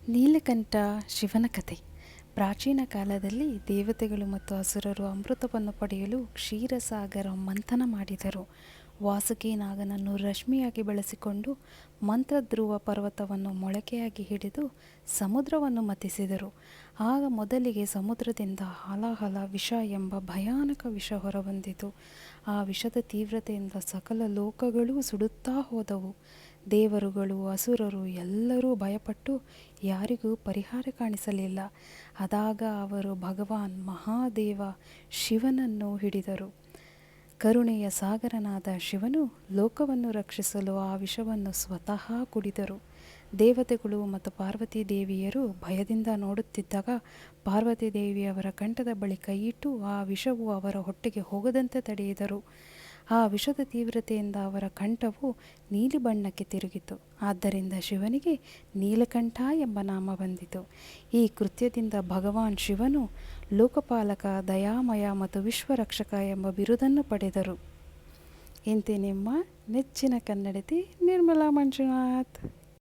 ನೀಲಕಂಠ ಶಿವನ ಕಥೆ. ಪ್ರಾಚೀನ ಕಾಲದಲ್ಲಿ ದೇವತೆಗಳು ಮತ್ತು ಅಸುರರು ಅಮೃತವನ್ನು ಪಡೆಯಲು ಕ್ಷೀರಸಾಗರ ಮಂಥನ ಮಾಡಿದರು. ವಾಸುಕಿ ನಾಗನನ್ನು ರಶ್ಮಿಯಾಗಿ ಬಳಸಿಕೊಂಡು ಮಂತ್ರಧ್ರುವ ಪರ್ವತವನ್ನು ಮೊಳಕೆಯಾಗಿ ಹಿಡಿದು ಸಮುದ್ರವನ್ನು ಮಥಿಸಿದರು. ಆಗ ಮೊದಲಿಗೆ ಸಮುದ್ರದಿಂದ ಹಲಾಹಲ ವಿಷ ಎಂಬ ಭಯಾನಕ ವಿಷ ಹೊರಬಂದಿತು. ಆ ವಿಷದ ತೀವ್ರತೆಯಿಂದ ಸಕಲ ಲೋಕಗಳೂ ಸುಡುತ್ತಾ ಹೋದವು. ದೇವರುಗಳು, ಅಸುರರು ಎಲ್ಲರೂ ಭಯಪಟ್ಟು ಯಾರಿಗೂ ಪರಿಹಾರ ಕಾಣಿಸಲಿಲ್ಲ. ಆದಾಗ ಅವರು ಭಗವಾನ್ ಮಹಾದೇವ ಶಿವನನ್ನು ಹಿಡಿದರು. ಕರುಣೆಯ ಸಾಗರನಾದ ಶಿವನು ಲೋಕವನ್ನು ರಕ್ಷಿಸಲು ಆ ವಿಷವನ್ನು ಸ್ವತಃ ಕುಡಿದರು. ದೇವತೆಗಳು ಮತ್ತು ಪಾರ್ವತಿ ದೇವಿಯರು ಭಯದಿಂದ ನೋಡುತ್ತಿದ್ದಾಗ ಪಾರ್ವತಿ ದೇವಿಯವರ ಕಂಠದ ಬಳಿ ಕೈಯಿಟ್ಟು ಆ ವಿಷವು ಅವರ ಹೊಟ್ಟೆಗೆ ಹೋಗದಂತೆ ತಡೆಯಿದರು. ಆ ವಿಷದ ತೀವ್ರತೆಯಿಂದ ಅವರ ಕಂಠವು ನೀಲಿ ಬಣ್ಣಕ್ಕೆ ತಿರುಗಿತು. ಆದ್ದರಿಂದ ಶಿವನಿಗೆ ನೀಲಕಂಠ ಎಂಬ ನಾಮ ಬಂದಿತು. ಈ ಕೃತ್ಯದಿಂದ ಭಗವಾನ್ ಶಿವನು ಲೋಕಪಾಲಕ, ದಯಾಮಯ ಮತ್ತು ವಿಶ್ವರಕ್ಷಕ ಎಂಬ ಬಿರುದನ್ನು ಪಡೆದರು. ಇಂತಿ ನಿಮ್ಮ ನೆಚ್ಚಿನ ಕನ್ನಡತಿ ನಿರ್ಮಲಾ ಮಂಜುನಾಥ್.